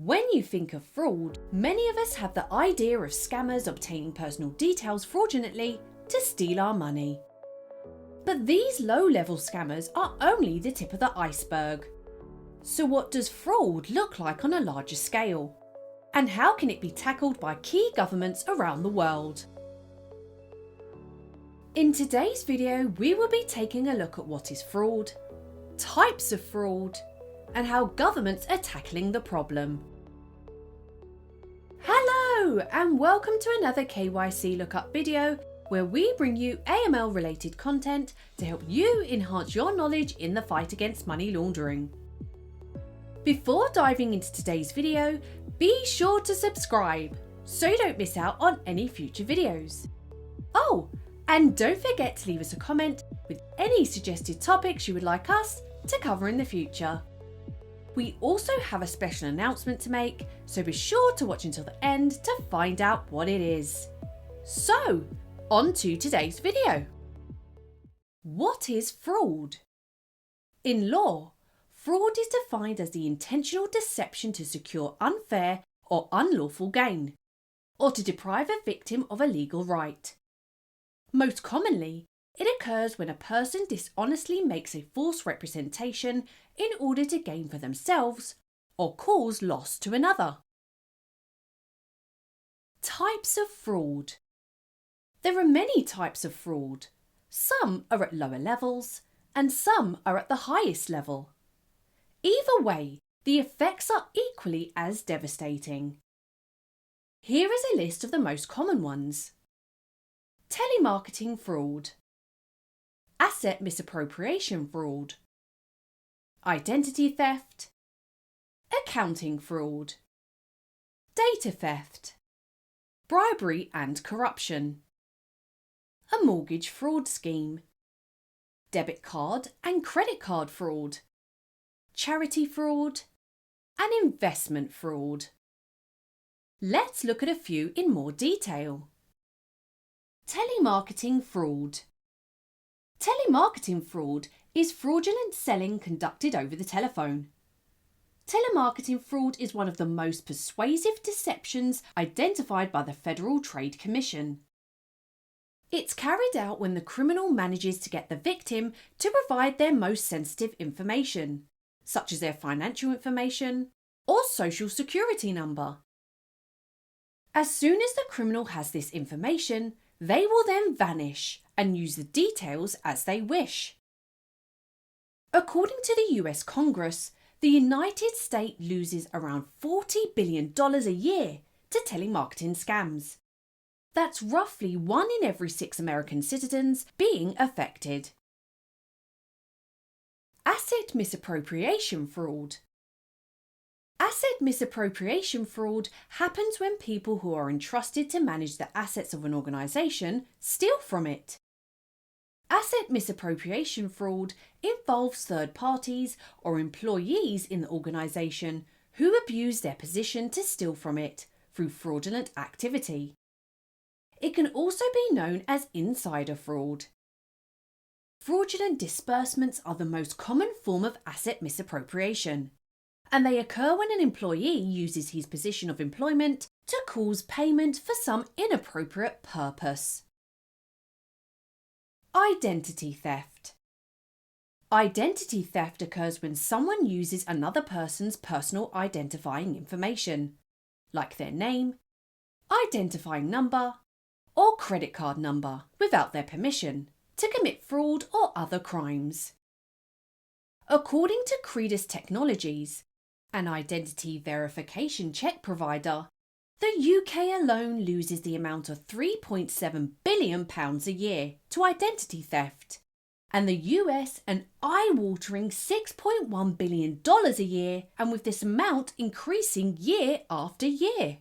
When you think of fraud, many of us have the idea of scammers obtaining personal details fraudulently to steal our money. But these low-level scammers are only the tip of the iceberg. So what does fraud look like on a larger scale? And how can it be tackled by key governments around the world? In today's video, we will be taking a look at what is fraud, types of fraud, and how governments are tackling the problem. Hello and welcome to another KYC Lookup video where we bring you AML related content to help you enhance your knowledge in the fight against money laundering. Before diving into today's video, be sure to subscribe so you don't miss out on any future videos. Oh, and don't forget to leave us a comment with any suggested topics you would like us to cover in the future. We also have a special announcement to make, so be sure to watch until the end to find out what it is. So, on to today's video. What is fraud? In law, fraud is defined as the intentional deception to secure unfair or unlawful gain, or to deprive a victim of a legal right. Most commonly, it occurs when a person dishonestly makes a false representation in order to gain for themselves or cause loss to another. Types of fraud. There are many types of fraud. Some are at lower levels and some are at the highest level. Either way, the effects are equally as devastating. Here is a list of the most common ones. Telemarketing fraud, asset misappropriation fraud, identity theft, accounting fraud, data theft, bribery and corruption, a mortgage fraud scheme, debit card and credit card fraud, charity fraud, and investment fraud. Let's look at a few in more detail. Telemarketing fraud. Telemarketing fraud is fraudulent selling conducted over the telephone. Telemarketing fraud is one of the most persuasive deceptions identified by the Federal Trade Commission. It's carried out when the criminal manages to get the victim to provide their most sensitive information, such as their financial information or social security number. As soon as the criminal has this information, they will then vanish and use the details as they wish. According to the US Congress, the United States loses around $40 billion a year to telemarketing scams. That's roughly 1 in every 6 American citizens being affected. Asset misappropriation fraud. Asset misappropriation fraud happens when people who are entrusted to manage the assets of an organisation steal from it. Asset misappropriation fraud involves third parties or employees in the organisation who abuse their position to steal from it through fraudulent activity. It can also be known as insider fraud. Fraudulent disbursements are the most common form of asset misappropriation, and they occur when an employee uses his position of employment to cause payment for some inappropriate purpose. Identity theft. Identity theft occurs when someone uses another person's personal identifying information, like their name, identifying number, or credit card number, without their permission, to commit fraud or other crimes. According to Credus Technologies, an identity verification check provider, the UK alone loses the amount of £3.7 billion a year to identity theft, and the US an eye-watering $6.1 billion a year, and with this amount increasing year after year.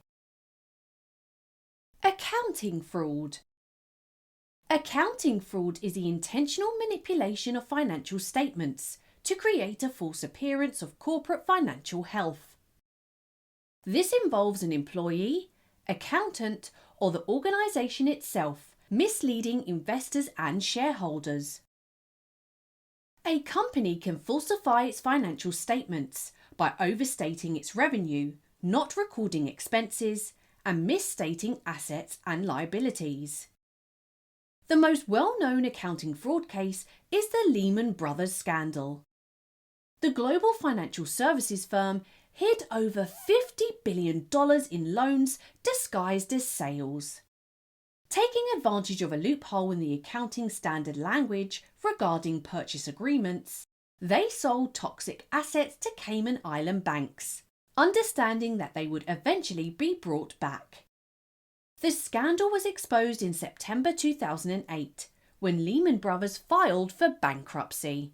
Accounting fraud. Accounting fraud is the intentional manipulation of financial statements to create a false appearance of corporate financial health. This involves an employee, accountant, or the organisation itself misleading investors and shareholders. A company can falsify its financial statements by overstating its revenue, not recording expenses, and misstating assets and liabilities. The most well-known accounting fraud case is the Lehman Brothers scandal. The global financial services firm hid over $50 billion in loans disguised as sales. Taking advantage of a loophole in the accounting standard language regarding purchase agreements, they sold toxic assets to Cayman Island banks, understanding that they would eventually be brought back. The scandal was exposed in September 2008, when Lehman Brothers filed for bankruptcy.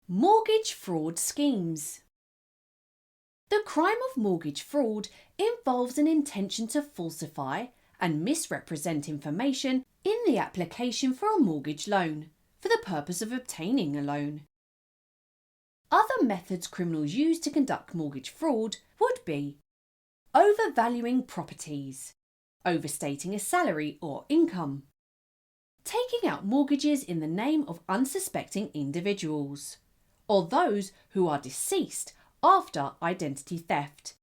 Mortgage fraud schemes. The crime of mortgage fraud involves an intention to falsify and misrepresent information in the application for a mortgage loan for the purpose of obtaining a loan. Other methods criminals use to conduct mortgage fraud would be overvaluing properties, overstating a salary or income, taking out mortgages in the name of unsuspecting individuals, or those who are deceased after identity theft,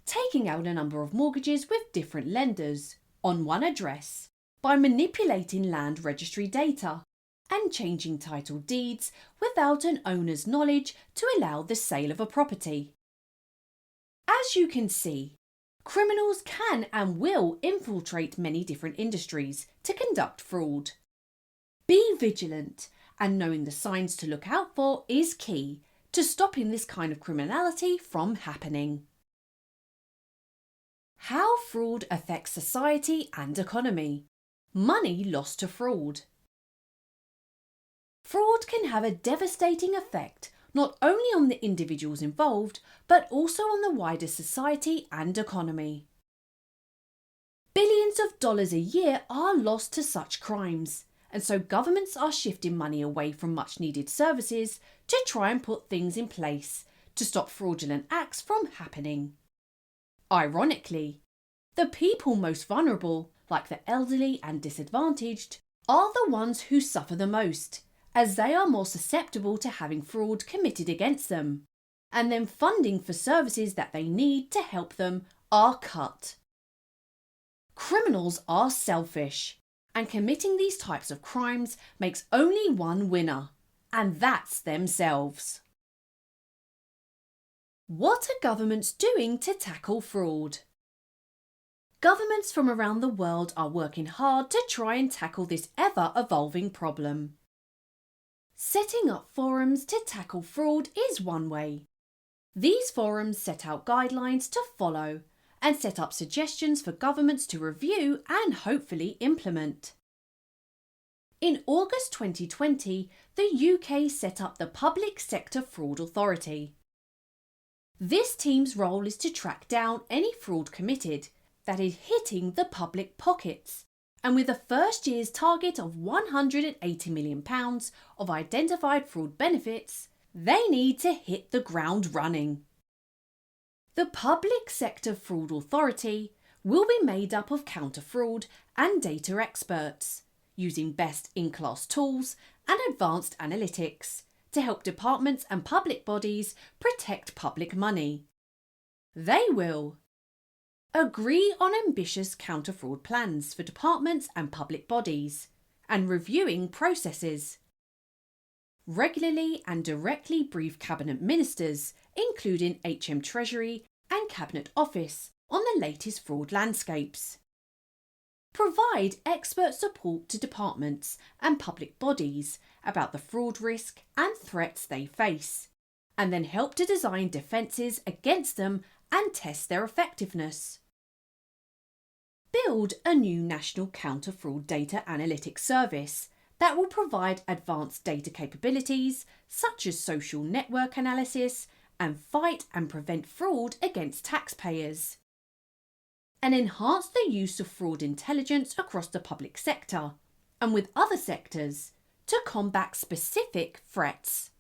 taking out a number of mortgages with different lenders on one address by manipulating land registry data and changing title deeds without an owner's knowledge to allow the sale of a property. As you can see, criminals can and will infiltrate many different industries to conduct fraud. Be vigilant, and knowing the signs to look out for is key to stopping this kind of criminality from happening. How fraud affects society and economy. Money lost to fraud. Fraud can have a devastating effect not only on the individuals involved, but also on the wider society and economy. Billions of dollars a year are lost to such crimes, and so governments are shifting money away from much needed services to try and put things in place to stop fraudulent acts from happening. Ironically, the people most vulnerable, like the elderly and disadvantaged, are the ones who suffer the most, as they are more susceptible to having fraud committed against them, and then funding for services that they need to help them are cut. Criminals are selfish, and committing these types of crimes makes only one winner, and that's themselves. What are governments doing to tackle fraud? Governments from around the world are working hard to try and tackle this ever-evolving problem. Setting up forums to tackle fraud is one way. These forums set out guidelines to follow and set up suggestions for governments to review and hopefully implement. In August 2020, the UK set up the Public Sector Fraud Authority. This team's role is to track down any fraud committed that is hitting the public pockets, and with a first year's target of £180 million of identified fraud benefits, they need to hit the ground running. The Public Sector Fraud Authority will be made up of counter-fraud and data experts, using best-in-class tools and advanced analytics to help departments and public bodies protect public money. They will agree on ambitious counter-fraud plans for departments and public bodies, and reviewing processes. Regularly and directly brief Cabinet Ministers, including HM Treasury and Cabinet Office, on the latest fraud landscapes. Provide expert support to departments and public bodies about the fraud risk and threats they face, and then help to design defences against them and test their effectiveness. Build a new national counter-fraud data analytics service that will provide advanced data capabilities such as social network analysis and fight and prevent fraud against taxpayers. And enhance the use of fraud intelligence across the public sector and with other sectors to combat specific threats.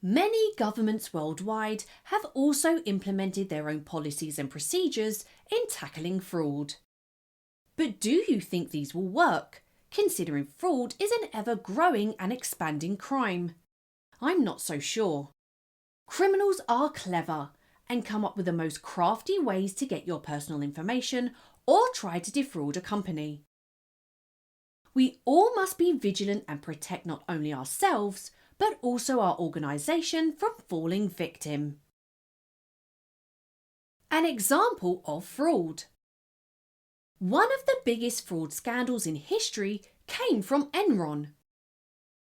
Many governments worldwide have also implemented their own policies and procedures in tackling fraud. But do you think these will work, considering fraud is an ever-growing and expanding crime? I'm not so sure. Criminals are clever and come up with the most crafty ways to get your personal information or try to defraud a company. We all must be vigilant and protect not only ourselves, but also our organisation from falling victim. An example of fraud. One of the biggest fraud scandals in history came from Enron.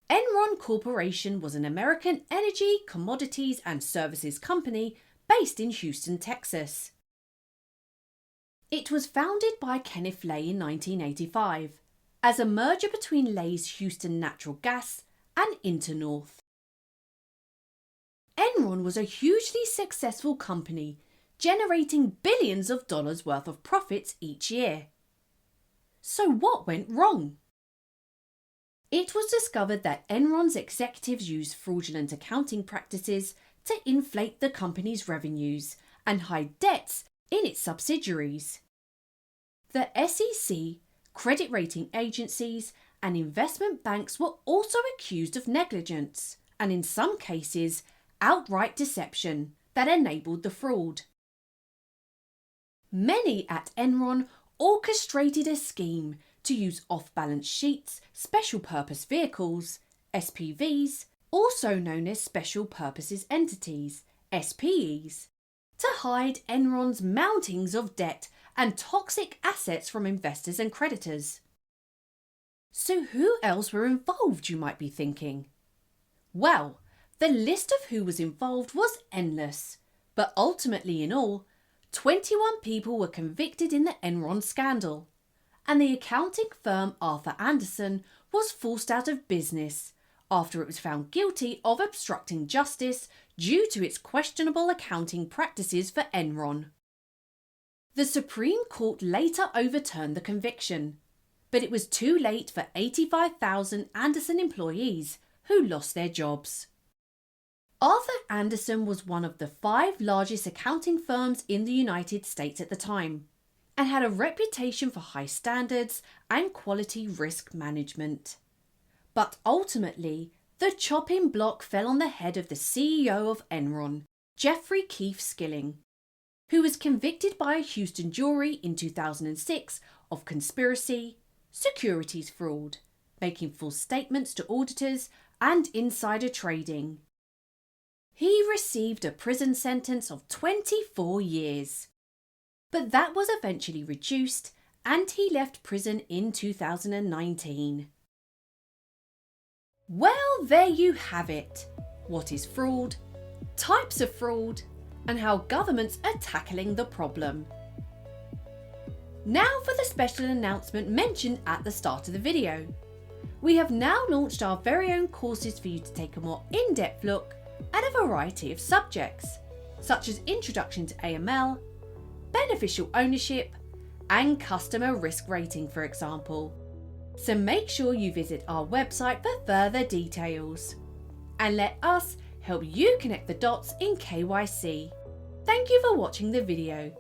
Enron Corporation was an American energy, commodities and services company based in Houston, Texas. It was founded by Kenneth Lay in 1985 as a merger between Lay's Houston Natural Gas and Internorth. Enron was a hugely successful company, generating billions of dollars worth of profits each year. So what went wrong? It was discovered that Enron's executives used fraudulent accounting practices to inflate the company's revenues and hide debts in its subsidiaries. The SEC, credit rating agencies, and investment banks were also accused of negligence and, in some cases, outright deception that enabled the fraud. Many at Enron orchestrated a scheme to use off-balance sheets, special purpose vehicles, SPVs, also known as special purposes entities, SPEs, to hide Enron's mountings of debt and toxic assets from investors and creditors. So who else were involved, you might be thinking? Well, the list of who was involved was endless, but ultimately in all, 21 people were convicted in the Enron scandal, and the accounting firm Arthur Andersen was forced out of business after it was found guilty of obstructing justice due to its questionable accounting practices for Enron. The Supreme Court later overturned the conviction, but it was too late for 85,000 Andersen employees who lost their jobs. Arthur Andersen was one of the 5 largest accounting firms in the United States at the time, and had a reputation for high standards and quality risk management. But ultimately, the chopping block fell on the head of the CEO of Enron, Jeffrey Keith Skilling, who was convicted by a Houston jury in 2006 of conspiracy, securities fraud, making false statements to auditors, and insider trading. He received a prison sentence of 24 years. But that was eventually reduced and he left prison in 2019. Well, there you have it. What is fraud, types of fraud, and how governments are tackling the problem. Now for the special announcement mentioned at the start of the video. We have now launched our very own courses for you to take a more in-depth look at a variety of subjects, such as Introduction to AML, beneficial ownership, and customer risk rating, for example. So make sure you visit our website for further details. And let us help you connect the dots in KYC. Thank you for watching the video.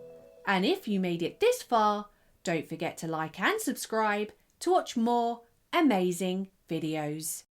And if you made it this far, don't forget to like and subscribe to watch more amazing videos.